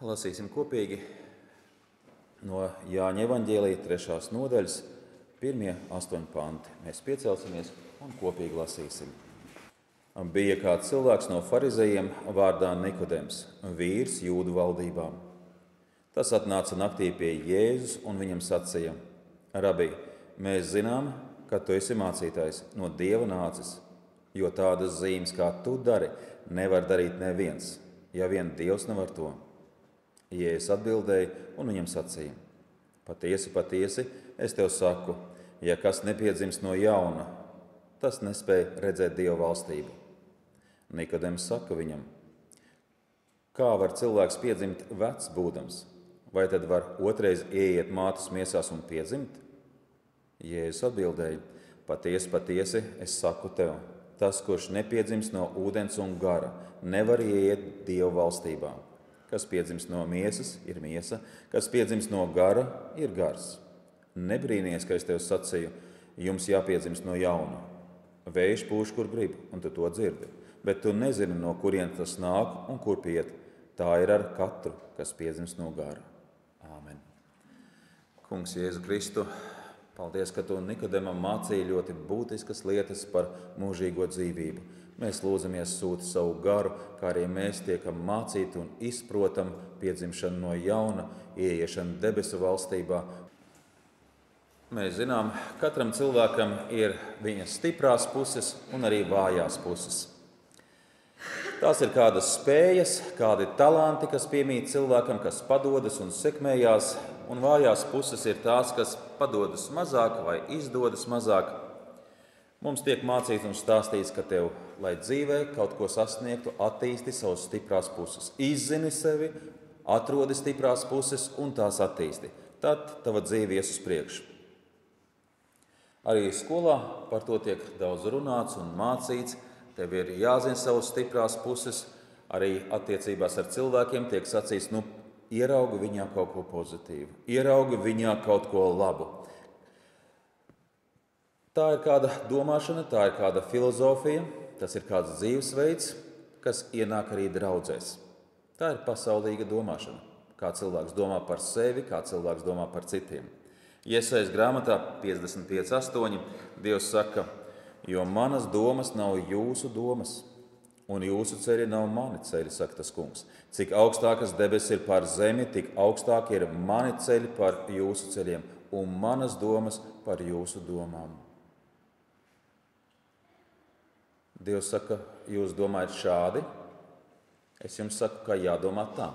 Lasīsim kopīgi no Jāņa evaņģēlija 3. nodaļas, 1–8 panti. Mēs piecelsimies un kopīgi lasīsim. Bija kāds cilvēks no farizejiem vārdā Nikodems, vīrs jūdu valdībām. Tas atnāca naktī pie Jēzus un viņam sacīja: Rabī, mēs zinām, ka tu esi mācītājs, no Dieva nācis, jo tādas zīmes, kā tu dari, nevar darīt neviens, ja vien Dievs nevar to. Jēzus atbildēja un viņam sacīja: Patiesi, patiesi, es tev saku, ja kas nepiedzimst no jauna, tas nespēj redzēt Dieva valstību. Nikodems saka viņam: Kā var cilvēks piedzimt vecs būdams? Vai tad var otrais ieiet mātes miesās un piedzimt? Jēzus atbildēja: Patiesi, patiesi, es saku tev, tas, kurš nepiedzimst no ūdens un gara, nevar ieiet Dieva valstībā. Kas piedzimst no miesas, ir miesa, kas piedzimst no gara, ir gars. Nebrīnies, ka es tev sacīju, jums jāpiedzimst no jauna. Vējš pūš, kur grib, un tu to dzirdi, bet tu nezini, no kurien tas nāk un kur iet. Tā ir ar katru, kas piedzimst no gara. Āmen. Kungs Jēzu Kristu, paldies, ka tu Nikodemam mācīji ļoti būtiskas lietas par mūžīgo dzīvību. Mēs lūdzamies sūti savu garu, kā arī mēs tiekam mācīti un izprotam piedzimšanu no jauna, ieiešanu debesu valstībā. Mēs zinām, katram cilvēkam ir viņa stiprās puses un arī vājās puses. Tās ir kādas spējas, kādi talanti, kas piemīt cilvēkam, kas padodas un sekmējās, un vājās puses ir tās, kas padodas mazāk vai izdodas mazāk. Mums tiek mācīts un stāstīts, ka tev, lai dzīvē kaut ko sasniegtu, attīsti savas stiprās puses. Izzini sevi, atrodi stiprās puses un tās attīsti. Tad tava dzīve ies uz priekšu. Arī skolā par to tiek daudz runāts un mācīts. Tev ir jāzina savas stiprās puses. Arī attiecībās ar cilvēkiem tiek sacīts, ieraugi viņā kaut ko pozitīvu, ieraugi viņā kaut ko labu. Tā ir kāda domāšana, tā ir kāda filozofija, tas ir kāds dzīvesveids, kas ienāk arī draudzēs. Tā ir pasaulīga domāšana. Kā cilvēks domā par sevi, kā cilvēks domā par citiem. Iesaijas grāmatā 55:8 Dievs saka: Jo manas domas nav jūsu domas, un jūsu ceļi nav mani ceļi, saka tas kungs. Cik augstākas debesis ir pār zemi, tik augstāk ir mani ceļi par jūsu ceļiem, un manas domas par jūsu domām. Dievs saka, jūs domājat šādi, es jums saku, ka jādomā tā.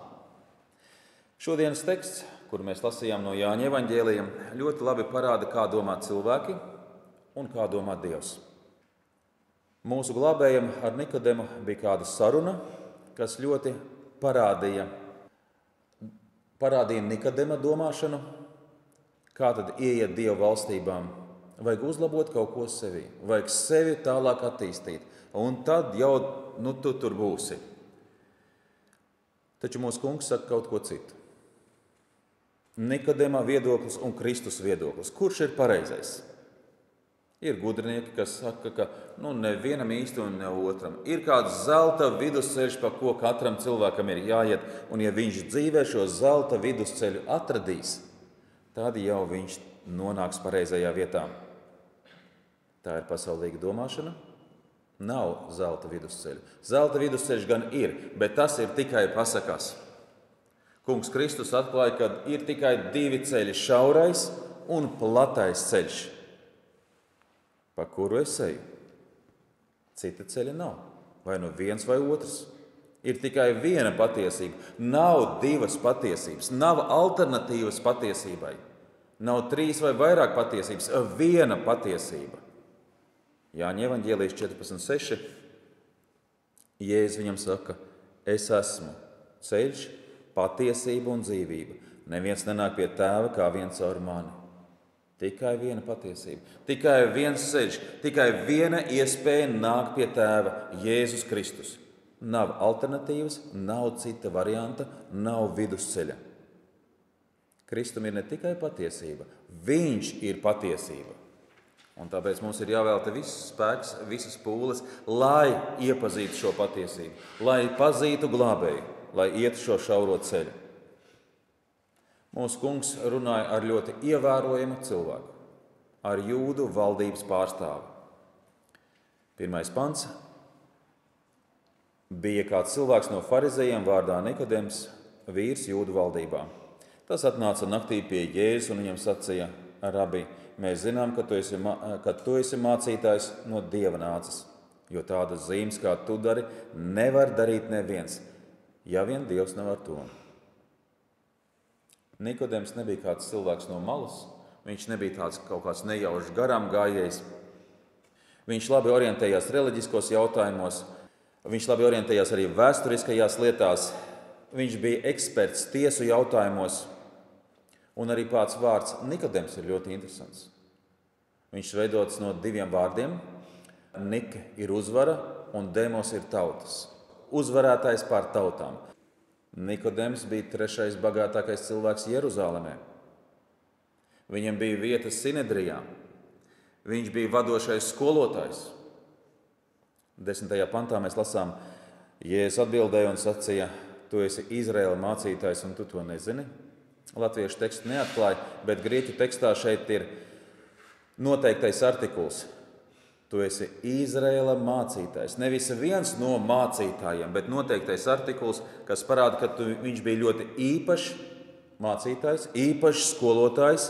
Šodienas teksts, kur mēs lasījām no Jāņa evaņģēlijiem, ļoti labi parāda, kā domā cilvēki un kā domā Dievs. Mūsu glābējam ar Nikodemu bija kāda saruna, kas ļoti parādīja Nikodema domāšanu, kā tad ieiet Dieva valstībām. Vajag uzlabot kaut ko sevī, vajag sevi tālāk attīstīt, un tad jau tu tur būsi. Taču mūsu kungs saka kaut ko citu. Nikodema viedoklis un Kristus viedoklis. Kurš ir pareizais? Ir gudrinieki, kas saka, ka nevienam īsti un ne otram. Ir kāds zelta vidusceļš, pa ko katram cilvēkam ir jāiet, un ja viņš dzīvē šo zelta vidusceļu atradīs, tad jau viņš nonāks pareizajā vietā. Tā ir pasaulīga domāšana. Nav zelta vidusceļa. Zelta vidusceļš gan ir, bet tas ir tikai pasakās. Kungs Kristus atklāja, ka ir tikai divi ceļi, šaurais un platais ceļš, pa kuru es eju. Cita ceļa nav. Vai viens vai otrs. Ir tikai viena patiesība. Nav divas patiesības. Nav alternatīvas patiesībai. Nav trīs vai vairāk patiesības. Viena patiesība. Jāņa evaņģēlijas 14:6. Jēzus viņam saka: Es esmu ceļš, patiesība un dzīvība. Neviens nenāk pie tēva kā viens caur mani. Tikai viena patiesība, tikai viens ceļš, tikai viena iespēja nākt pie tēva - Jēzus Kristus. Nav alternatīvas, nav cita varianta, nav vidusceļa. Kristum ir ne tikai patiesība, viņš ir patiesība. Un tāpēc mums ir jāvelta viss spēks, visas pūles, lai iepazītu šo patiesību, lai pazītu glābēju, lai ietu šo šauro ceļu. Mūsu kungs runāja ar ļoti ievērojamu cilvēku, ar jūdu valdības pārstāvi. 1. pants. Bija kāds cilvēks no farizejiem vārdā Nikodems, vīrs jūdu valdībā. Tas atnāca naktī pie Jēzus un viņam sacīja: Rabi, mēs zinām, ka tu esi mācītājs no Dieva nācis, jo tādas zīmes, kā tu dari, nevar darīt neviens, ja vien Dievs nav ar to. Nikodems nebija kāds cilvēks no malas, viņš nebija tāds kaut kāds nejaušs garām gājējs. Viņš labi orientējās reliģiskos jautājumos, viņš labi orientējās arī vēsturiskajās lietās, viņš bija eksperts tiesu jautājumos, un arī pats vārds Nikodems ir ļoti interesants. Viņš veidots no 2 vārdiem. Nike ir uzvara un demos ir tautas. Uzvarētājs pār tautām. Nikodems bija 3. bagātākais cilvēks Jeruzālēmē. Viņam bija vieta Sinedrijā. Viņš bija vadošais skolotājs. 10. pantā mēs lasām, Jēzus atbildēja un sacīja: Tu esi Izraēla mācītājs un tu to nezini. Latviešu tekstu neatklāja, bet grieķu tekstā šeit ir noteiktais artikuls. Tu esi Izraēla mācītājs. Nevis viens no mācītājiem, bet noteiktais artikuls, kas parāda, ka viņš bija ļoti īpašs mācītājs, īpašs skolotājs,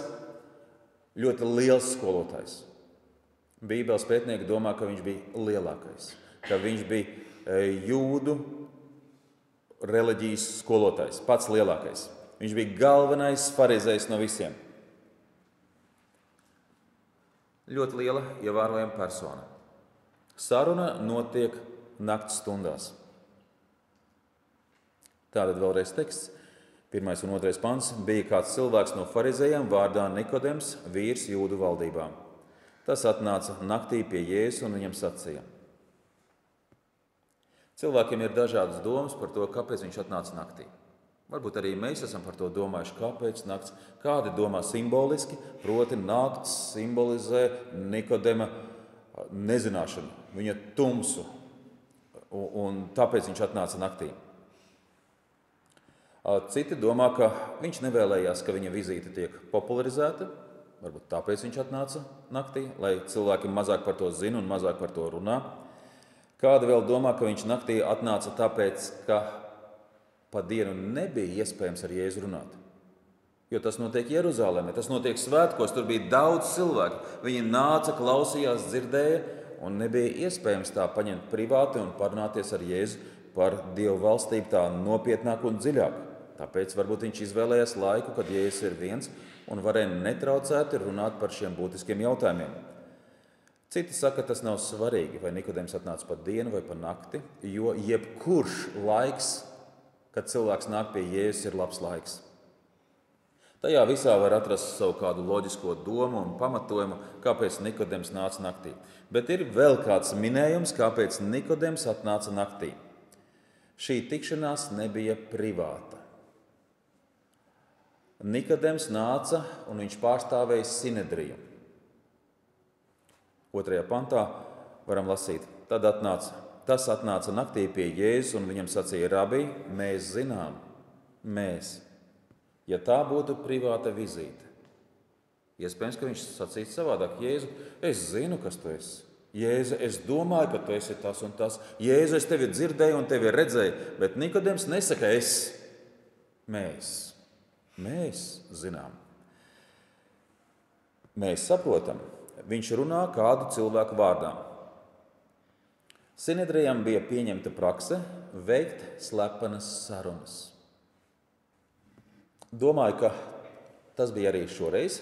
ļoti liels skolotājs. Bībeles pētnieki domā, ka viņš bija lielākais, ka viņš bija jūdu reliģijas skolotājs, pats lielākais. Viņš bija galvenais farizejs no visiem. Ļoti liela, ievērojama persona. Saruna notiek nakts stundās. Tātad vēlreiz teksts. 1. un 2. pants. Bija kāds cilvēks no farizejiem vārdā Nikodems, vīrs jūdu valdībā. Tas atnāca naktī pie Jēzus un viņam sacīja. Cilvēkiem ir dažādas domas par to, kāpēc viņš atnāca naktī. Varbūt arī mēs esam par to domājuši, kāpēc nakts. Kādi domā simboliski, proti nakts simbolizē Nikodema nezināšanu, viņa tumsu, un tāpēc viņš atnāca naktī. Citi domā, ka viņš nevēlējās, ka viņa vizīte tiek popularizēta, varbūt tāpēc viņš atnāca naktī, lai cilvēki mazāk par to zina un mazāk par to runā. Kādi vēl domā, ka viņš naktī atnāca tāpēc, ka pa dienu nebija iespējams ar Jēzu runāt. Jo tas notiek Jeruzālēmē, tas notiek svētkos, tur bija daudz cilvēku. Viņi nāca, klausījās, dzirdēja, un nebija iespējams tā paņemt privāti un parunāties ar Jēzu par Dievu valstību tā nopietnāk un dziļāk. Tāpēc varbūt viņš izvēlējās laiku, kad Jēzus ir viens un varēja netraucēti runāt par šiem būtiskiem jautājumiem. Citi saka, ka tas nav svarīgi, vai Nikodems atnāca pa dienu vai pa nakti, jo jebkurš laiks, kad cilvēks nāk pie Jēzus, ir labs laiks. Tajā visā var atrast savu kādu loģisko domu un pamatojumu, kāpēc Nikodems nāca naktī. Bet ir vēl kāds minējums, kāpēc Nikodems atnāca naktī. Šī tikšanās nebija privāta. Nikodems nāca un viņš pārstāvēja Sinedriju. 2. pantā varam lasīt. Tas atnāca naktī pie Jēzus un viņam sacīja: Rabi, mēs zinām, ja tā būtu privāta vizīte. Iespējams, ka viņš sacītu savādāk: Jēzu, es zinu, kas tu esi. Jēzu, es domāju, ka tu esi tas un tas. Jēzu, es tevi dzirdēju un tevi redzēju. Bet Nikodems nesaka es. Mēs zinām. Mēs saprotam. Viņš runā kādu cilvēku vārdā. Sinedrijam bija pieņemta prakse veikt slepenas sarunas. Domāju, ka tas bija arī šoreiz,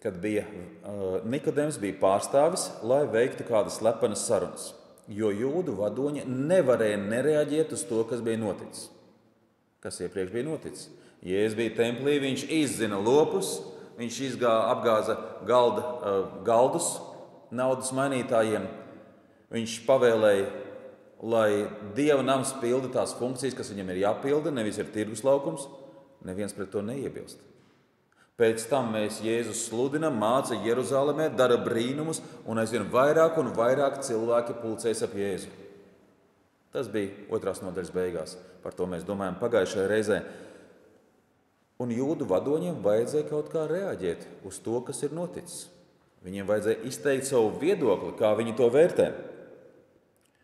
kad Nikodems bija pārstāvis, lai veiktu kādas slepenas sarunas, jo jūdu vadoņi nevarēja nereaģēt uz to, kas bija noticis. Kas iepriekš bija noticis? Jēzus bija templī, viņš izzina lopus, viņš apgāza galdus naudas mainītājiem. Viņš pavēlēja, lai Dieva nams pilda tās funkcijas, kas viņam ir jāpilda, nevis ir tirgus laukums. Neviens pret to neiebilst. Pēc tam mēs Jēzus sludinam, māca Jeruzālēmē, dara brīnumus, un aizvien vairāk un vairāk cilvēki pulcēs ap Jēzu. Tas bija 2. nodaļas beigās. Par to mēs domājam pagājušajā reizē. Un jūdu vadoņiem vajadzēja kaut kā reaģēt uz to, kas ir noticis. Viņiem vajadzēja izteikt savu viedokli, kā viņi to vērtē.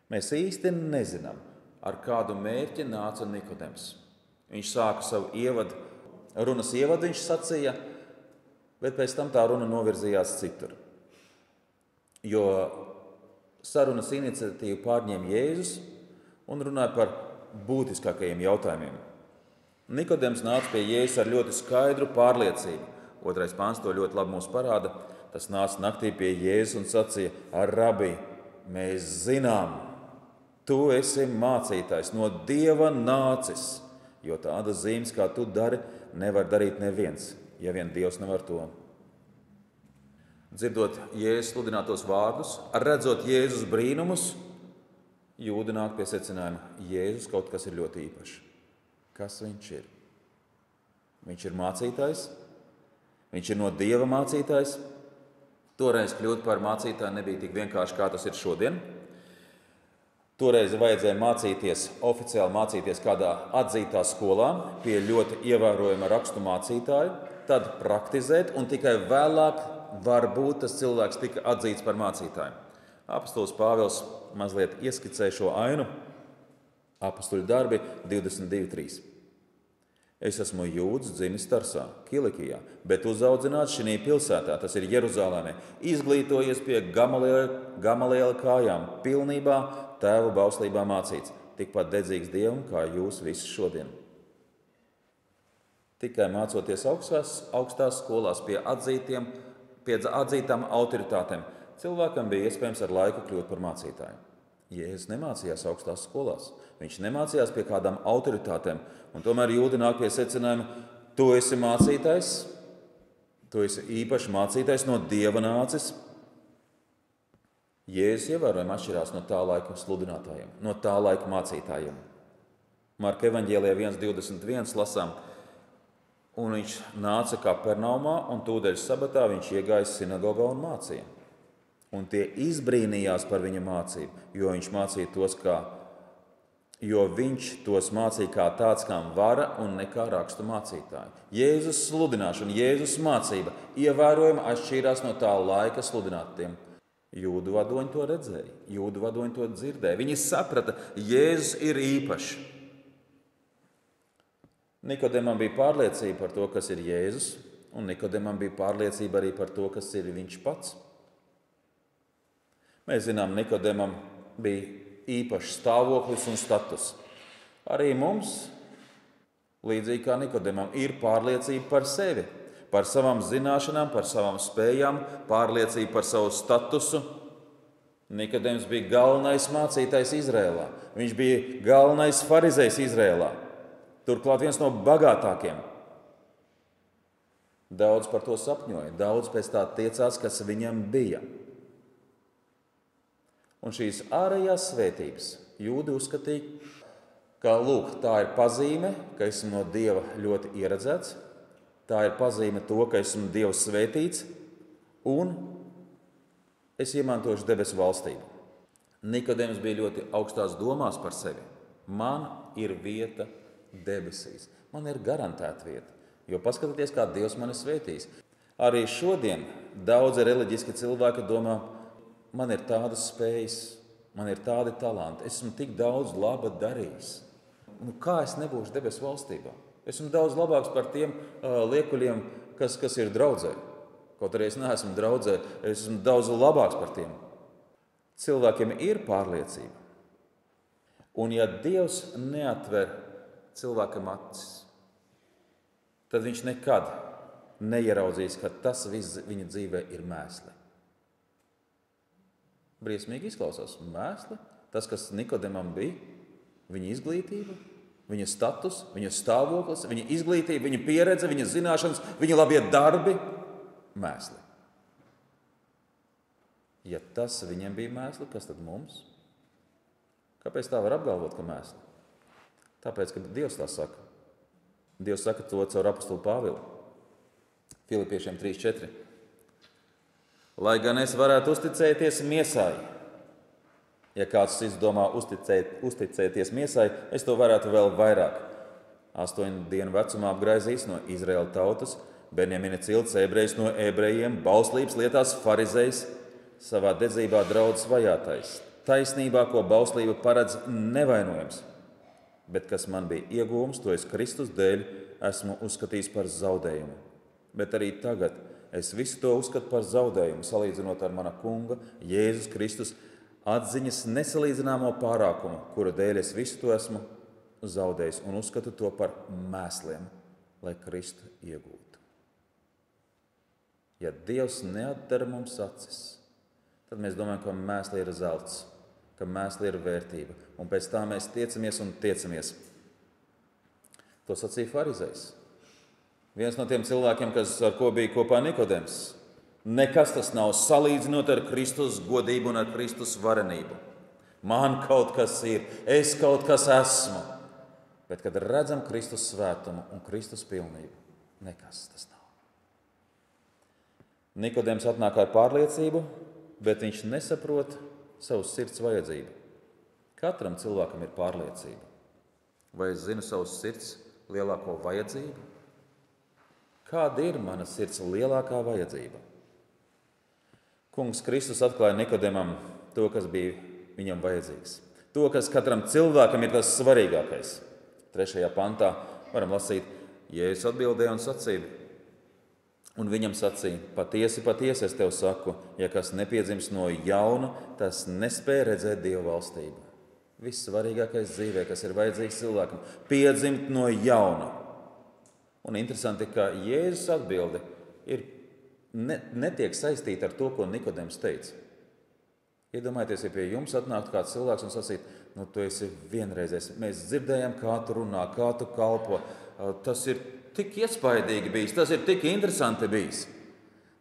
Mēs īsti nezinām, ar kādu mērķi nāca Nikodems. Viņš sāka savu runas ievadu, viņš sacīja, bet pēc tam tā runa novirzījās citur. Jo sarunas iniciatīvu pārņēma Jēzus un runāja par būtiskākajiem jautājumiem. Nikodems nāca pie Jēzus ar ļoti skaidru pārliecību. 2. pāns to ļoti labi mums parāda. Tas nāca naktī pie Jēzus un sacīja: Rabi, mēs zinām, tu esi mācītājs, no Dieva nācis, jo tādas zīmes, kā tu dari, nevar darīt neviens, ja vien Dievs nevar to. Dzirdot Jēzus sludinātos vārdus, redzot Jēzus brīnumus, jūdi nāk pie secinājuma: Jēzus kaut kas ir ļoti īpašs. Kas viņš ir? Viņš ir mācītājs, viņš ir no Dieva mācītājs. Toreiz kļūt par mācītāju nebija tik vienkārši, kā tas ir šodien. Toreiz vajadzēja oficiāli mācīties kādā atzītā skolā pie ļoti ievērojama rakstu mācītāja, tad praktizēt, un tikai vēlāk varbūt tas cilvēks tika atzīts par mācītāju. Apostols Pāvils mazliet ieskicē šo ainu. Apostuļu darbi 22.3. Es esmu jūds, dzimis Tarsā, Kilikijā, bet uzaudzināts šī pilsētā, tas ir Jeruzālēmē, izglītojies pie Gamaliela kājām, pilnībā tēvu bauslībā mācīts, tikpat dedzīgs Dievam, kā jūs visi šodien. Tikai mācoties augstās skolās pie atzītām autoritātēm, cilvēkam bija iespējams ar laiku kļūt par mācītāju. Jēzus nemācījās augstās skolās, viņš nemācījās pie kādām autoritātēm, un tomēr jūdi nāk pie secinājuma: tu esi mācītājs, tu esi īpaši mācītājs, no Dieva nācis. Jēzus ievērojami atšķirās no tā laika sludinātājiem, no tā laika mācītājiem. Marka evaņģēlijā 1.21 lasām, un viņš nāca Kapernaumā, un tūdaļ sabatā viņš iegāja sinagogā un mācīja. Un tie izbrīnījās par viņa mācību, jo viņš tos mācīja kā tāds, kam vara un ne kā rakstu mācītāji. Jēzus sludināšana, Jēzus mācība ievērojami atšķīrās no tā laika sludinātiem. Jūdu vadoņi to redzēja, jūdu vadoņi to dzirdēja. Viņi saprata, Jēzus ir īpašs. Nikodemam bija pārliecība par to, kas ir Jēzus, un Nikodemam bija pārliecība arī par to, kas ir viņš pats. Mēs zinām, Nikodemam bija īpašs stāvoklis un status. Arī mums, līdzīgi kā Nikodemam, ir pārliecība par sevi, par savām zināšanām, par savām spējām, pārliecība par savu statusu. Nikodems bija galvenais mācītājs Izrēlā. Viņš bija galvenais farizejs Izrēlā. Turklāt viens no bagātākiem. Daudz par to sapņoja, daudz pēc tā tiecās, kas viņam bija. Un šīs ārējās svētības jūdi uzskatīja, ka tā ir pazīme, ka esmu no Dieva ļoti ieredzēts, tā ir pazīme to, ka esmu Dieva svētīts, un es iemantošu debesu valstību. Nikodems bija ļoti augstās domās par sevi. Man ir vieta debesīs, man ir garantēta vieta, jo paskatieties, kā Dievs mani svētīs. Arī šodien daudzi reliģiski cilvēki domā, man ir tādas spējas, man ir tādi talanti, esmu tik daudz laba darījis. Kā es nebūšu debesu valstībā? Esmu daudz labāks par tiem liekuļiem, kas ir draudzē. Kaut arī es neesmu draudzē, esmu daudz labāks par tiem. Cilvēkiem ir pārliecība. Un ja Dievs neatver cilvēkam acis, tad viņš nekad neieraudzīs, ka tas viss viņa dzīvē ir mēsli. Briesmīgi izklausās. Mēsli, tas, kas Nikodemam bija, viņa izglītība, viņa status, viņa stāvoklis, viņa izglītība, viņa pieredze, viņa zināšanas, viņa labie darbi, mēsli. Ja tas viņam bija mēsli, kas tad mums? Kāpēc tā var apgalvot, ka mēsli? Tāpēc, ka Dievs tā saka. Dievs saka to caur apostolu Pāvilu. Filipiešiem 3.4. Lai gan es varētu uzticēties miesai, ja kāds izdomā uzticēties miesai, es to varētu vēl vairāk. 8 dienu vecumā apgraizījis no Izraēla tautas, Benjamina cilts ebrejs no ebrejiem, bauslības lietās farizejs, savā dedzībā draudzes vajātais, taisnībā, ko bauslība paredz, nevainojams. Bet kas man bija iegūms, to es Kristus dēļ esmu uzskatījis par zaudējumu. Bet arī tagad es visu to uzskatu par zaudējumu, salīdzinot ar mana kunga, Jēzus Kristus, atziņas nesalīdzināmo pārākumu, kura dēļ es visu to esmu zaudējis un uzskatu to par mēsliem, lai Kristu iegūtu. Ja Dievs neatdara mums acis, tad mēs domājam, ka mēsli ir zelts, ka mēsli ir vērtība, un pēc tā mēs tiecamies un tiecamies. To sacīja farizejs. Viens no tiem cilvēkiem, ar ko bija kopā Nikodems. Nekas tas nav salīdzinot ar Kristus godību un ar Kristus varenību. Man kaut kas ir, es kaut kas esmu. Bet, kad redzam Kristus svētumu un Kristus pilnību, nekas tas nav. Nikodems atnāk ar pārliecību, bet viņš nesaprot savu sirds vajadzību. Katram cilvēkam ir pārliecība. Vai es zinu savu sirds lielāko vajadzību? Kāda ir mana sirds lielākā vajadzība? Kungs Kristus atklāja Nikodemam to, kas bija viņam vajadzīgs. To, kas katram cilvēkam ir tas svarīgākais. 3. pantā varam lasīt, Jēzus atbildēja un sacīja, un viņam sacīja, patiesi, patiesi es tev saku, ja kas nepiedzims no jauna, tas nespēj redzēt Dieva valstību. Viss svarīgākais dzīvē, kas ir vajadzīgs cilvēkam, piedzimt no jauna. Un interesanti, ka Jēzus atbilde netiek saistīta ar to, ko Nikodems teica. Iedomājieties, ja pie jums atnāktu kāds cilvēks un sacītu, tu esi vienreizējs. Mēs dzirdējām, kā tu runā, kā tu kalpo. Tas ir tik iespaidīgi bijis, tas ir tik interesanti bijis.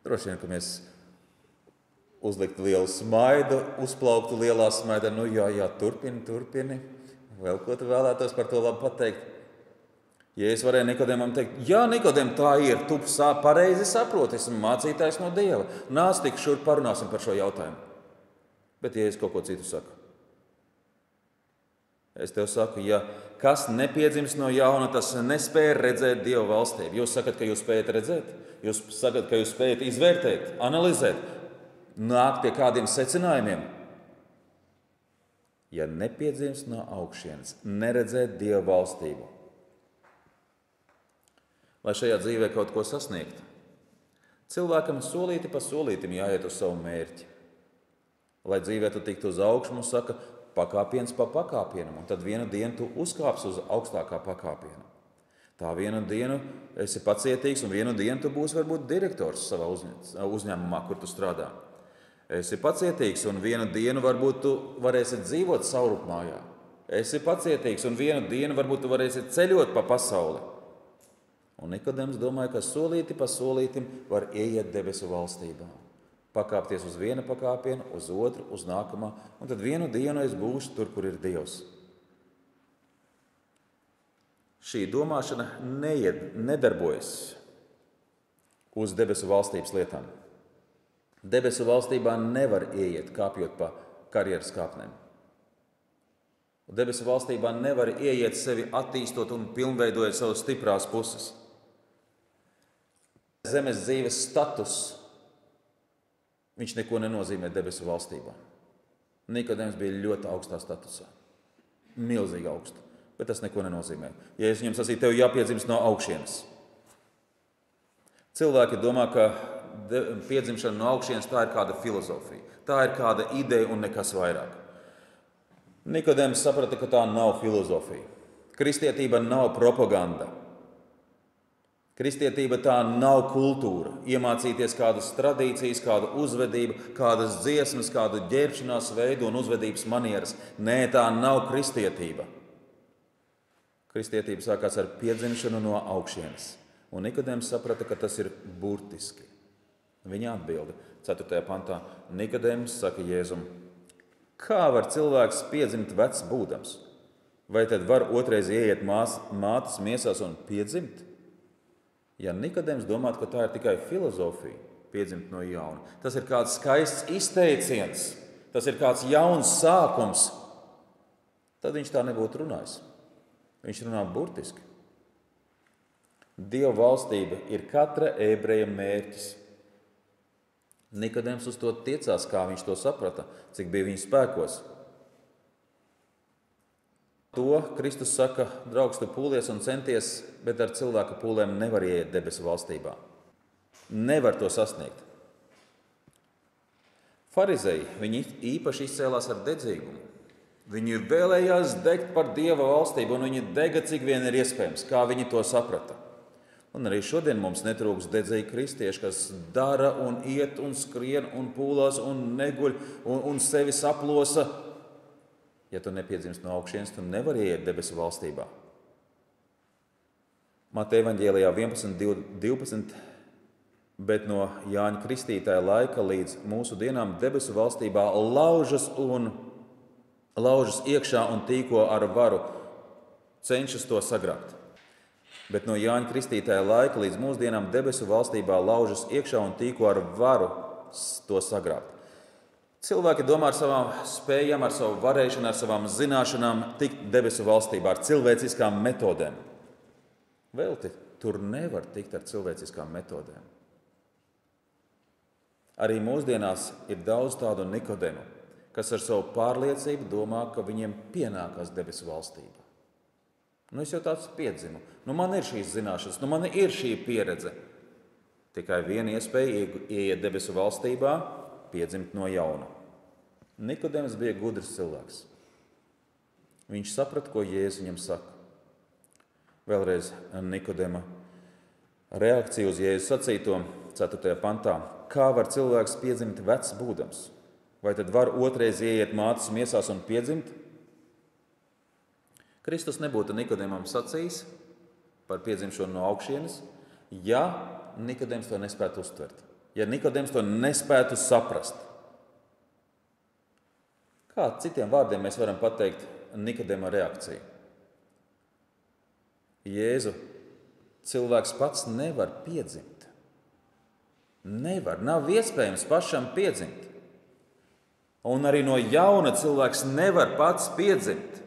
Droši vien, ka mēs uzliktu lielu smaidu, uzplauktu lielā smaidā. Jā, turpini. Vēl ko tu vēlētos par to labi pateikt? Ja es varēju Nikodemam teikt, jā, Nikodem, tā ir, tu pareizi saproti, esmu mācītājs no Dieva. Nāc tik šur, parunāsim par šo jautājumu. Bet ja es kaut ko citu saku, es tev saku, ja kas nepiedzims no jauna, tas nespēj redzēt Dieva valstību. Jūs sakat, ka jūs spējat redzēt, jūs sakat, ka jūs spējat izvērtēt, analizēt, nākt pie kādiem secinājumiem. Ja nepiedzims no augšienes, neredzēt Dieva valstību, lai šajā dzīvē kaut ko sasniegtu, cilvēkam solīti pa solītim jāiet uz savu mērķi. Lai dzīvē tu tiktu uz augšu, mums saka, pakāpiens pa pakāpienam, un tad vienu dienu tu uzkāpsi uz augstākā pakāpiena. Tā vienu dienu esi pacietīgs, un vienu dienu tu būsi varbūt direktors savā uzņēmumā, kur tu strādā. Esi pacietīgs, un vienu dienu varbūt tu varēsi dzīvot saurupmājā. Esi pacietīgs, un vienu dienu varbūt tu varēsi ceļot pa pasauli. Un Nikodems domāja, ka solīti pa solītim var ieiet debesu valstībā. Pakāpties uz viena pakāpienu, uz otru, uz nākamā, un tad vienu dienu es būšu tur, kur ir Dievs. Šī domāšana nedarbojas uz debesu valstības lietām. Debesu valstībā nevar ieiet, kāpjot pa karjeras kāpnēm. Debesu valstībā nevar ieiet sevi attīstot un pilnveidojot savas stiprās puses. Zemes dzīves status, viņš neko nenozīmē debesu valstībā. Nikodems bija ļoti augstā statusā. Milzīgi augstu, bet tas neko nenozīmē. Ja es viņam sacīju, tev jāpiedzimst no augšienes. Cilvēki domā, ka piedzimšana no augšienes tā ir kāda filozofija. Tā ir kāda ideja un nekas vairāk. Nikodems saprata, ka tā nav filozofija. Kristietība nav propaganda. Kristietība tā nav kultūra. Iemācīties kādas tradīcijas, kādu uzvedību, kādas dziesmas, kādu ģērbšanās veidu un uzvedības manieras. Nē, tā nav kristietība. Kristietība sākās ar piedzimšanu no augšienes. Un Nikodems saprata, ka tas ir burtiski. Viņa atbilde 4. pantā. Nikodems saka Jēzum, kā var cilvēks piedzimt vecs būdams? Vai tad var otrais ieiet mātes miesās un piedzimt? Ja Nikodems domātu, ka tā ir tikai filozofija, piedzimt no jauna, tas ir kāds skaists izteiciens, tas ir kāds jauns sākums, tad viņš tā nebūtu runājis. Viņš runā burtiski. Dieva valstība ir katra ebreja mērķis. Nikodems uz to tiecās, kā viņš to saprata, cik bija viņa spēkos. To Kristus saka, draugs, tu pūlies un centies, bet ar cilvēka pūlēm nevar ieiet debesu valstībā. Nevar to sasniegt. Farizēji, viņi īpaši izcēlās ar dedzīgumu. Viņi vēlējās degt par Dieva valstību, un viņi dega, cik vien ir iespējams, kā viņi to saprata. Un arī šodien mums netrūks dedzīgi kristieši, kas dara un iet un skrien un pūlās un neguļ un sevi saplosa. Ja tu nepiedzimst no augšienes, tu nevari iet debesu valstībā. Mateja evaņģēlijā 11:12, bet no Jāņa Kristītāja laika līdz mūsu dienām debesu valstībā laužas iekšā un tīko ar varu, cenšas to sagrābt. Bet no Jāņa Kristītāja laika līdz mūsdienām debesu valstībā laužas iekšā un tīko ar varu to sagrābt. Cilvēki domā ar savām spējām, ar savu varēšanu, ar savām zināšanām tikt debesu valstībā, ar cilvēciskām metodēm. Velti, tur nevar tikt ar cilvēciskām metodēm. Arī mūsdienās ir daudz tādu Nikodemu, kas ar savu pārliecību domā, ka viņiem pienākas debesu valstība. Es jau tāds piedzimu. Man ir šīs zināšanas, man ir šī pieredze. Tikai viena iespēja ieiet debesu valstībā, piedzimt no jauna. Nikodems bija gudrs cilvēks. Viņš saprata, ko Jēzus viņam saka. Vēlreiz Nikodema reakcija uz Jēzus sacīto 4. pantā. Kā var cilvēks piedzimt vecs būdams? Vai tad var otrais ieiet mātes miesās un piedzimt? Kristus nebūtu Nikodemam sacījis par piedzimšanu no augšienes, ja Nikodems to nespētu uztvert, ja Nikodems to nespētu saprast. Kā citiem vārdiem mēs varam pateikt Nikodema reakciju? Jēzu, cilvēks pats nevar piedzimt. Nav iespējams pašam piedzimt. Un arī no jauna cilvēks nevar pats piedzimt.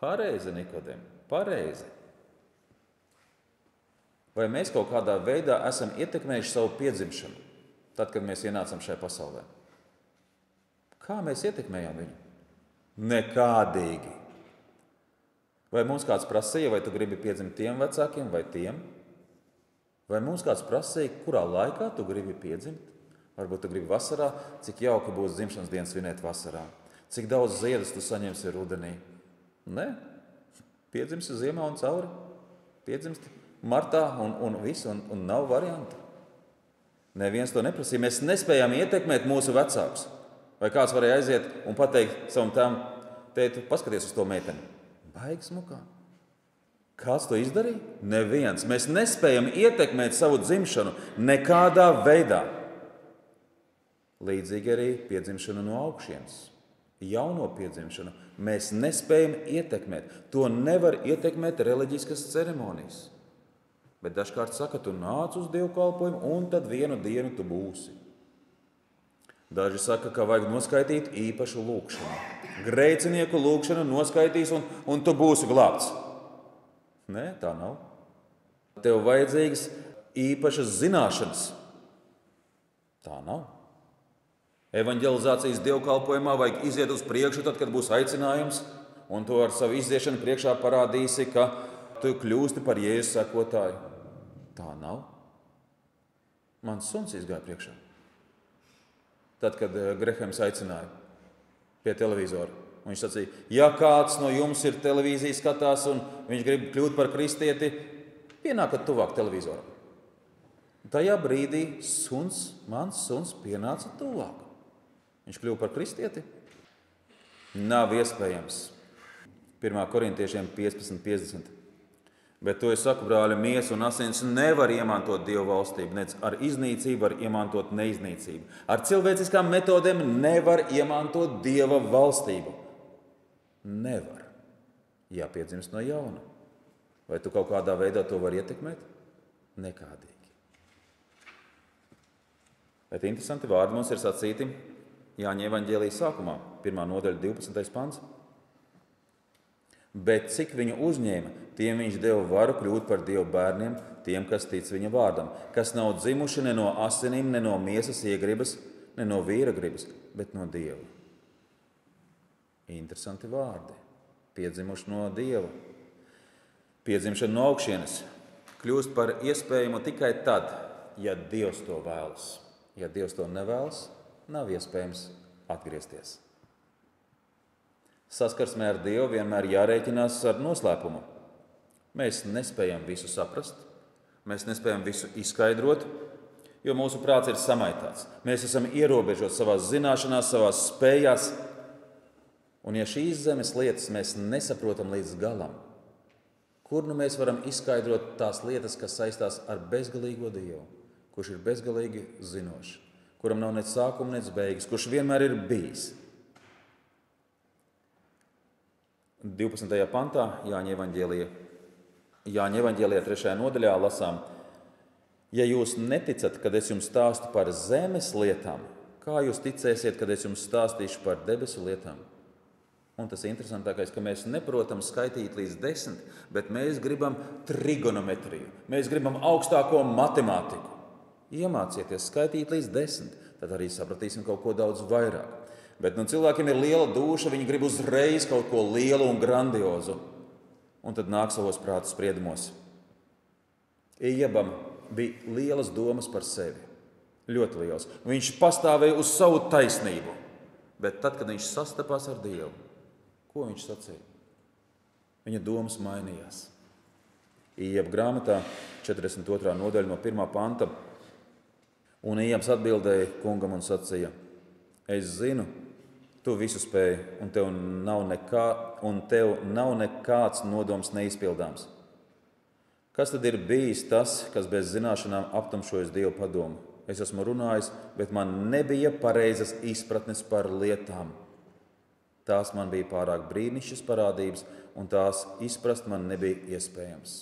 Pareizi, Nikodem, pareizi. Vai mēs kaut kādā veidā esam ietekmējuši savu piedzimšanu, tad, kad mēs ienācam šajā pasaulē? Kā mēs ietekmējām viņu? Nekādīgi. Vai mums kāds prasīja, vai tu gribi piedzimt tiem vecākiem vai tiem? Vai mums kāds prasīja, kurā laikā tu gribi piedzimt? Varbūt tu gribi vasarā, cik jauki būs dzimšanas dienas svinēt vasarā. Cik daudz ziedus tu saņemsi rudenī? Nē, piedzimsti ziemā un cauri. Piedzimsti martā un viss, un nav variantu. Neviens to neprasīja. Mēs nespējām ietekmēt mūsu vecākus. Vai kāds varēja aiziet un pateikt savam tēvam, tēti, paskaties uz to meiteni. Baigi smukā. Kāds to izdarīja? Neviens. Mēs nespējam ietekmēt savu dzimšanu nekādā veidā. Līdzīgi arī piedzimšanu no augšienes. Jauno piedzimšanu mēs nespējam ietekmēt. To nevar ietekmēt reliģiskas ceremonijas. Bet dažkārt saka, tu nāc uz dievkalpojumu un tad vienu dienu tu būsi. Daži saka, ka vajag noskaitīt īpašu lūgšanu. Grēcinieku lūgšanu noskaitīs un tu būsi glābts. Nē, tā nav. Tev vajadzīgas īpašas zināšanas. Tā nav. Evanģelizācijas dievkalpojumā vajag iziet uz priekšu, tad, kad būs aicinājums, un tu ar savu iziešanu priekšā parādīsi, ka tu kļūsti par Jēzus sekotāju. Tā nav. Mans suns izgāja priekšā. Tad, kad Grehems aicināja pie televizora, viņš sacīja, ja kāds no jums ir televīzija skatās un viņš grib kļūt par kristieti, pienākat tuvāk televizoram. Tajā brīdī mans suns pienāca tuvāk. Viņš kļuva par kristieti? Nav iespējams. 1. Korintiešiem 15:50. Bet to es saku, brāļi, miesa un asins nevar iemantot Dieva valstību, nec ar iznīcību var iemantot neiznīcību. Ar cilvēciskām metodēm nevar iemantot Dieva valstību. Nevar. Jāpiedzimst no jauna. Vai tu kaut kādā veidā to vari ietekmēt? Nekādīgi. Bet interesanti vārdi mums ir sacīti Jāņa evaņģēlijas sākumā, 1. nodaļa, 12. pants. Bet cik viņu uzņēma, tiem viņš deva varu kļūt par Dieva bērniem, tiem, kas tic viņa vārdam, kas nav dzimuši ne no asinīm, ne no miesas iegribas, ne no vīra gribas, bet no Dieva. Interesanti vārdi. Piedzimuši no Dieva. Piedzimšana no augšienes kļūst par iespējamu tikai tad, ja Dievs to vēlas. Ja Dievs to nevēlas, nav iespējams atgriezties. Saskarsmē ar Dievu vienmēr jārēķinās ar noslēpumu. Mēs nespējam visu saprast, mēs nespējam visu izskaidrot, jo mūsu prāts ir samaitāts. Mēs esam ierobežoti savās zināšanās, savās spējās. Un ja šīs zemes lietas mēs nesaprotam līdz galam, kur nu mēs varam izskaidrot tās lietas, kas saistās ar bezgalīgo Dievu, kurš ir bezgalīgi zinošs, kuram nav nec sākuma, nec beigas, kurš vienmēr ir bijis. 12. pantā Jāņa evaņģēlijā 3. nodaļā lasām: Ja jūs neticat, kad es jums stāstu par zemes lietām, kā jūs ticēsiet, kad es jums stāstīšu par debesu lietām? Un tas interesantākais, ka mēs neprotam skaitīt līdz 10, bet mēs gribam trigonometriju, mēs gribam augstāko matemātiku. Iemācieties skaitīt līdz 10, tad arī sapratīsim kaut ko daudz vairāk. Bet cilvēkiem ir liela dūša, viņi grib uzreiz kaut ko lielu un grandiozu. Un tad nāk savos prāta spriedumos. Iebam bija lielas domas par sevi. Ļoti liels. Viņš pastāvēja uz savu taisnību. Bet tad, kad viņš sastapās ar Dievu, ko viņš sacīja? Viņa domas mainījās. Ieba grāmatā 42. nodaļa no 1. panta. Un Iebs atbildēja kungam un sacīja: Es zinu, tu visu spēji, un tev nav nekāds nodoms neizpildāms. Kas tad ir bijis tas, kas bez zināšanām aptumšojas Dieva padomu? Es esmu runājis, bet man nebija pareizas izpratnes par lietām. Tās man bija pārāk brīnišķas parādības, un tās izprast man nebija iespējams.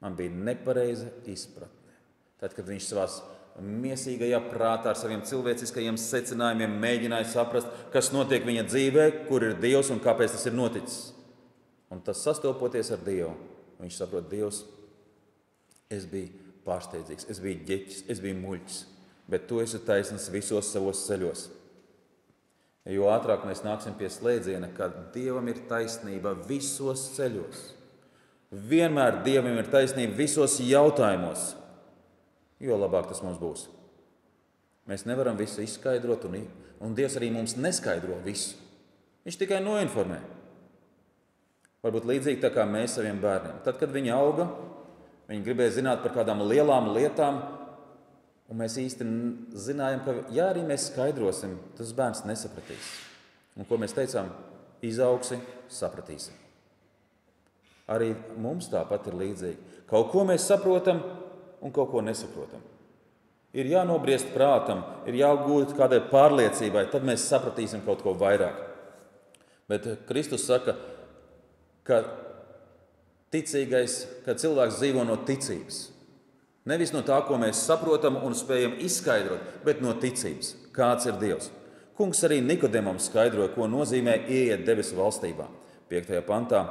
Man bija nepareiza izpratne. Tad, kad viņš savās miesīgajā prātā ar saviem cilvēciskajiem secinājumiem mēģināja saprast, kas notiek viņa dzīvē, kur ir Dievs un kāpēc tas ir noticis. Un tas sastopoties ar Dievu, viņš saprot: Dievs, es biju pārsteidzīgs, es biju ģeķis, es biju muļķis, bet tu esi taisns visos savos ceļos. Jo ātrāk mēs nāksim pie slēdziena, ka Dievam ir taisnība visos ceļos. Vienmēr Dievam ir taisnība visos jautājumos, jo labāk tas mums būs. Mēs nevaram visu izskaidrot, un Dievs arī mums neskaidro visu. Viņš tikai noinformē. Varbūt līdzīgi tā kā mēs saviem bērniem. Tad, kad viņi auga, viņi gribēja zināt par kādām lielām lietām, un mēs īsti zinājām, ka ja arī mēs skaidrosim, tas bērns nesapratīs. Un ko mēs teicām? Izaugsi, sapratīsi. Arī mums tāpat ir līdzīgi. Kaut ko mēs saprotam, un kaut ko nesaprotam. Ir jānobriest prātam, ir jāgūt kādai pārliecībai, tad mēs sapratīsim kaut ko vairāk. Bet Kristus saka, ka ticīgais, ka cilvēks dzīvo no ticības. Nevis no tā, ko mēs saprotam un spējam izskaidrot, bet no ticības. Kāds ir Dievs? Kungs arī Nikodemam skaidroja, ko nozīmē ieiet debesu valstībā. 5. pantā.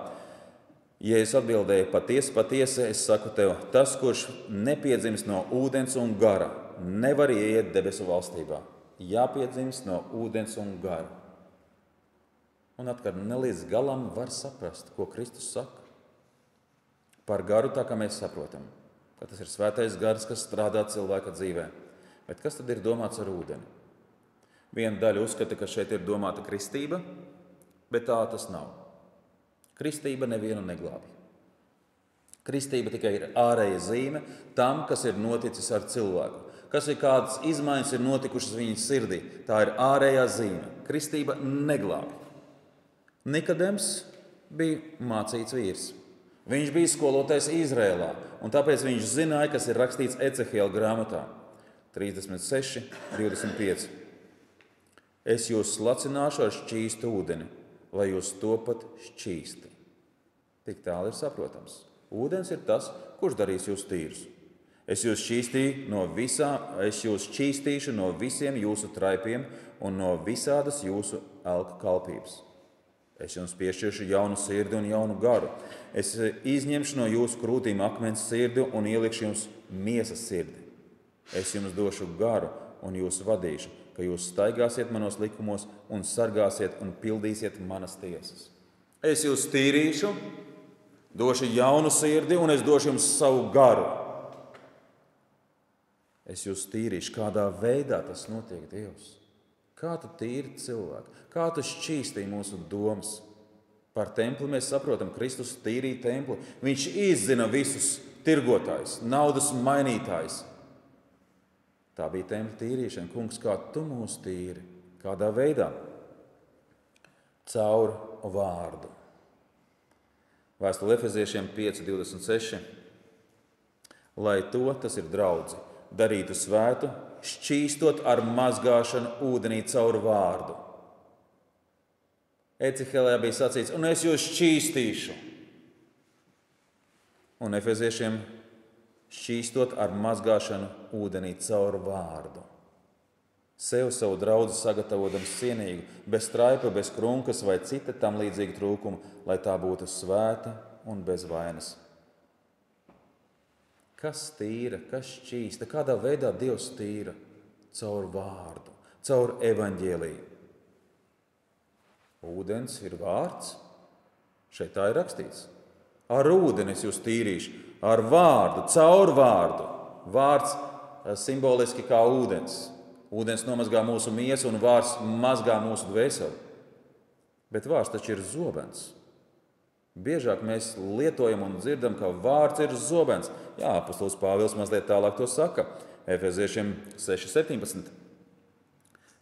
Jēzus atbildēja: Patiesi, patiesi, es saku tev, tas, kurš nepiedzimst no ūdens un gara, nevar ieiet debesu valstībā. Jāpiedzimst no ūdens un gara. Un atkal ne līdz galam var saprast, ko Kristus saka. Par garu tā, kā mēs saprotam, ka tas ir svētais gars, kas strādā cilvēka dzīvē. Bet kas tad ir domāts ar ūdeni? Viena daļa uzskata, ka šeit ir domāta kristība, bet tā tas nav. Kristība nevienu neglābi. Kristība tikai ir ārēja zīme tam, kas ir noticis ar cilvēku. Kas ir kādas izmaiņas ir notikušas viņa sirdī. Tā ir ārējā zīme. Kristība neglābi. Nikodems bija mācīts vīrs. Viņš bija skolotājs Izrēlā, un tāpēc viņš zināja, kas ir rakstīts Ecehiela grāmatā 36, 25. Es jūs slacināšu ar šķīstu ūdeni, lai jūs topat šķīsti. Tik tālu ir saprotams. Ūdens ir tas, kurš darīs jūs tīrus. Es jūs šķīstīšu no visiem jūsu traipiem un no visādas jūsu elku kalpības. Es jums piešķiršu jaunu sirdi un jaunu garu. Es izņemšu no jūsu krūtīm akmens sirdi un ielikšu jums miesas sirdi. Es jums došu garu un jūs vadīšu, ka jūs staigāsiet manos likumos un sargāsiet un pildīsiet manas tiesas. Es jūs tīrīšu, došu jaunu sirdi un es došu jums savu garu. Es jūs tīrīšu. Kādā veidā tas notiek, Dievs? Kā tu tīri cilvēku? Kā tu šķīstīji mūsu domas? Par templi mēs saprotam, Kristus tīrīja templi. Viņš izzina visus tirgotājus, naudas mainītājus. Tā bija templi tīrīšana. Kungs, kā tu mūs tīri? Kādā veidā? Caur vārdu. Vēstule Efeziešiem 5:26. Lai to, tas ir draudzi, darītu svētu, šķīstot ar mazgāšanu ūdenī caur vārdu. Ecihēlijā bija sacīts, un es jūs šķīstīšu. Un Efeziešiem šķīstot ar mazgāšanu ūdenī caur vārdu. Sev savu draudzi sagatavotams cienīgu, bez straipa, bez krunkas vai cita tam līdzīga trūkuma, lai tā būtu svēta un bez vainas. Kas tīra, kas šķīsta, kādā veidā Dievs tīra? Caur vārdu, caur evaņģēliju. Ūdens ir vārds, šeit tā ir rakstīts. Ar ūdeni es jūs tīrīšu, ar vārdu, caur vārdu. Vārds simboliski kā ūdens. Ūdens nomazgā mūsu miesu un vārds mazgā mūsu dvēseli. Bet vārds taču ir zobens. Biežāk mēs lietojam un dzirdam, ka vārds ir zobens. Jā, apostols Pāvils mazliet tālāk to saka. Efeziešiem 6:17.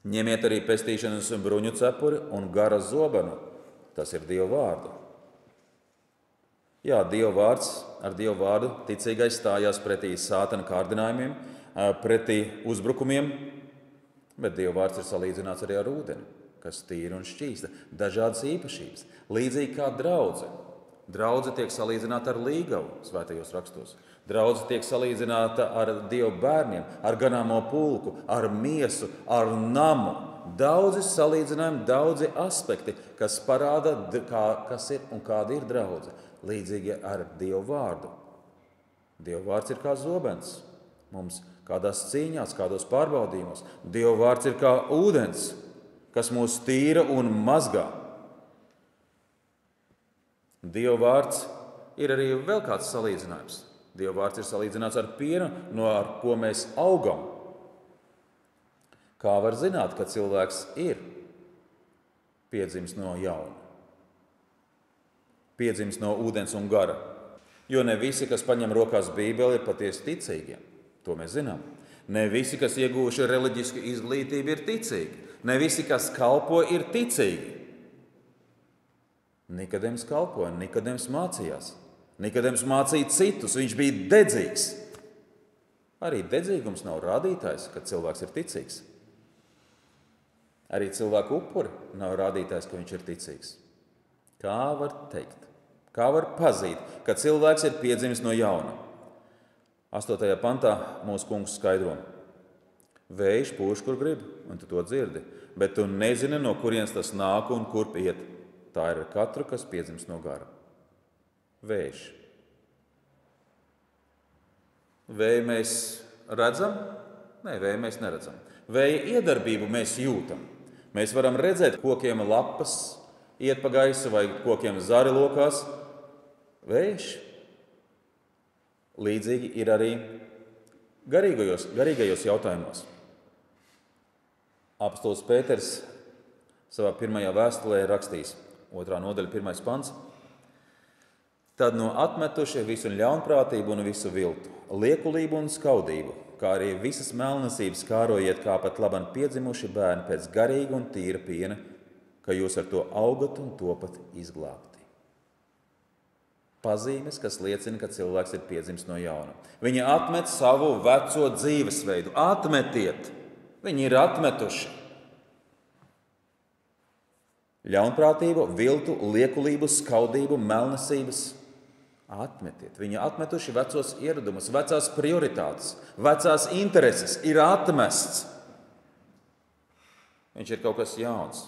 Ņemiet arī pestīšanas bruņu cepuri un gara zobenu. Tas ir Dieva vārdu. Jā, Dieva vārds, ar Dieva vārdu ticīgais stājās pretī sātana kārdinājumiem, pretī uzbrukumiem, bet Dieva vārds ir salīdzināts arī ar ūdeni, kas tīra un šķīsta, dažādas īpašības. Līdzīgi kā draudze. Draudze tiek salīdzināta ar līgavu svētajos rakstos. Draudze tiek salīdzināta ar Dieva bērniem, ar ganāmo pulku, ar miesu, ar namu. Daudzi salīdzinājumi, daudzi aspekti, kas parāda, kas ir un kāda ir draudze. Līdzīgi ar Dieva vārdu. Dieva vārds ir kā zobens. Mums kādās cīņās, kādos pārbaudījumos. Dieva vārds ir kā ūdens, kas mūs tīra un mazgā. Dieva vārds ir arī vēl kāds salīdzinājums. Dieva vārds ir salīdzināts ar pienu, no ar ko mēs augam. Kā var zināt, ka cilvēks ir piedzimis no jauna? Piedzimis no ūdens un gara. Jo ne visi, kas paņem rokās Bībeli, ir patiesi ticīgi. To mēs zinām. Ne visi, kas iegūši reliģisku izglītību, ir ticīgi. Ne visi, kas kalpo, ir ticīgi. Nikodems kalpoja, Nikodems mācījās. Nikodems mācīja citus, viņš bija dedzīgs. Arī dedzīgums nav rādītājs, ka cilvēks ir ticīgs. Arī cilvēku upuri nav rādītājs, ka viņš ir ticīgs. Kā var teikt? Kā var pazīt, ka cilvēks ir piedzimis no jauna? 8. pantā mūsu kungs skaidro. Vējš pūš, kur grib, un tu to dzirdi, bet tu nezini, no kurienes tas nāk un kurp iet. Tā ir ar katru, kas piedzimis no gara. Vējš. Vēju mēs redzam? Nē, vēju mēs neredzam. Vēja iedarbību mēs jūtam. Mēs varam redzēt kokiem lapas, iet pa gaisu vai kokiem zari lokās. Vējš. Līdzīgi ir arī garīgajos jautājumos. Apostols Pēters savā pirmajā vēstulē rakstīs, 2. nodaļa, 1. pants. Tad no atmetušie visu ļaunprātību un visu viltu, liekulību un skaudību, kā arī visas melnasības kārojiet kā pat laban piedzimuši bērni pēc garīga un tīra piena, ka jūs ar to augat un topat izglābti. Pazīmes, kas liecina, ka cilvēks ir piedzimis no jauna. Viņi atmet savu veco dzīvesveidu. Atmetiet! Viņi ir atmetuši. Ļaunprātību, viltu, liekulību, skaudību, melnasības. Atmetiet. Viņi atmetuši vecos ieradumus, vecās prioritātes, vecās intereses. Ir atmests. Viņš ir kaut kas jauns.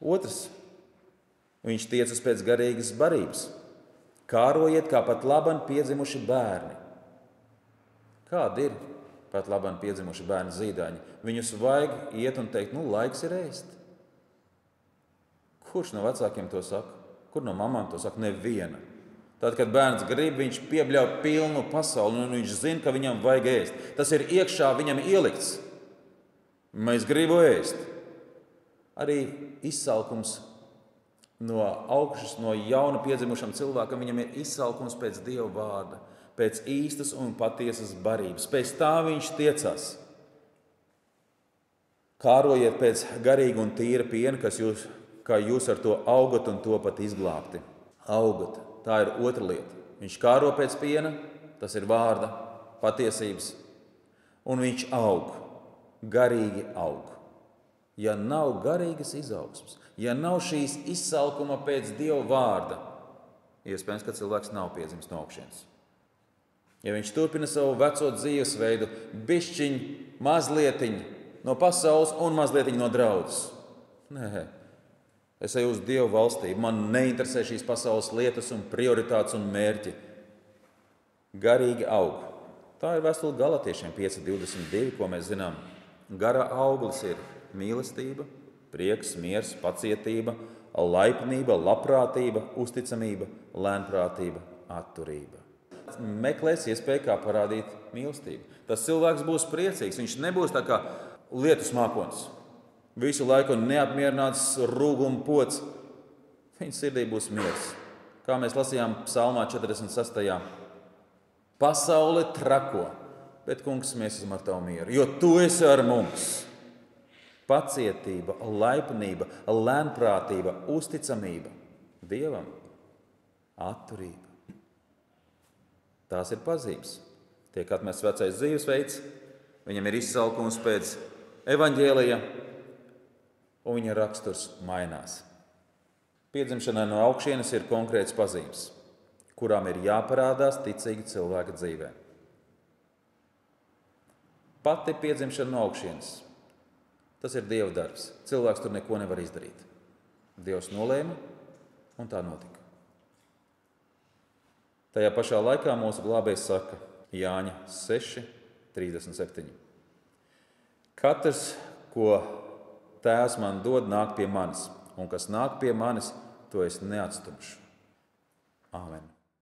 Otrs Viņš tiecas pēc garīgas barības. Kārojiet, kā pat laban piedzimuši bērni. Kādi ir pat laban piedzimuši bērni zīdaiņi? Viņus vajag iet un teikt, laiks ir ēst. Kurš no vecākiem to saka? Kur no mamām to saka? Neviena. Tad, kad bērns grib, viņš piebļauj pilnu pasauli, un viņš zina, ka viņam vajag ēst. Tas ir iekšā viņam ielikts. Mēs gribam ēst. Arī izsalkums no augšas, no jauna piedzimušam cilvēkam, viņam ir izsalkums pēc Dieva vārda, pēc īstas un patiesas barības. Pēc tā viņš tiecās. Kārojiet pēc garīga un tīra piena, kā jūs ar to augat un topat izglābti. Augat, tā ir otra lieta. Viņš kāro pēc piena, tas ir vārda, patiesības, un viņš aug, garīgi aug. Ja nav garīgas izaugsmes, ja nav šīs izsalkuma pēc Dieva vārda, iespējams, ka cilvēks nav piedzimis no augšienes. Ja viņš turpina savu veco dzīvesveidu, bišķiņ, mazlietiņ no pasaules un mazlietiņ no draudzes. Nē, es eju uz Dievu valstību, man neinteresē šīs pasaules lietas un prioritātes un mērķi. Garīgi aug. Tā ir vēstule Galatiešiem 5:22, ko mēs zinām. Gara auglis ir mīlestība, prieks, miers, pacietība, laipnība, labprātība, uzticamība, lēnprātība, atturība. Meklēs iespēju, kā parādīt mīlestību. Tas cilvēks būs priecīgs, viņš nebūs tā kā lietus mākonis. Visu laiku neapmierināts rūguma pods. Viņa sirdī būs miers. Kā mēs lasījām psalmā 46. Pasaule trako, bet, kungs, mēs esam ar tavu mieru, jo tu esi ar mums. Pacietība, laipnība, lēnprātība, uzticamība Dievam, atturība. Tās ir pazīmes. Tiek atmests vecais dzīvesveids, viņam ir izsalkums pēc evaņģēlija, un viņa raksturs mainās. Piedzimšanai no augšienes ir konkrēts pazīmes, kurām ir jāparādās ticīga cilvēka dzīvē. Pati piedzimšana no augšienes. Tas ir Dieva darbs. Cilvēks tur neko nevar izdarīt. Dievs nolēma, un tā notika. Tajā pašā laikā mūsu glābējs saka Jāņa 6:37. Katrs, ko Tēvs man dod, nāk pie manis, un kas nāk pie manis, to es neatstumšu. Āmen.